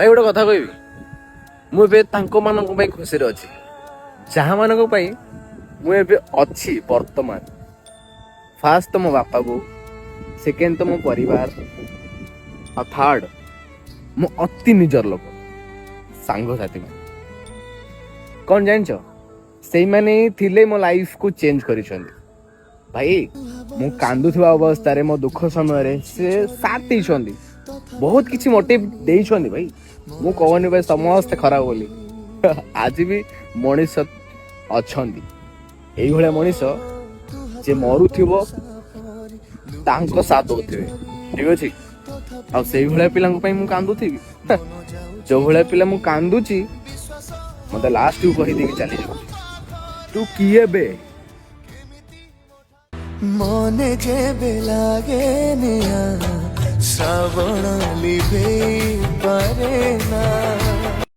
भाई गोटे कथा कहबी मुझे खुशी अच्छी जहाँ मान मुझे अच्छी वर्तमान फास्ट तो मो बापा बो सेकेंड तो मो परिवार और थर्ड मो अति निजर लोक सांग साथी कौन जान से मैंने थिले मो लाइफ को चेंज कर भाई मु कांदुवा अवस्था मो दुख समय से साथ देइछंदी बहुत किसी मोटिव देइछंदी भाई मु कहनी भाई समस्त खराब बोली आज भी मनीष अच्छंदी एई भले मनीष जे मरुथिबो तांको साथ दोथिबे ठीक अछि आ सेई भले पिला पई मु कांदुथिबी जो भले पिला मु कांदुची मते लास्ट यू कहि देबी चली जा तू किए बे मने जेबे लागे निया श्रावण लिभे पारे ना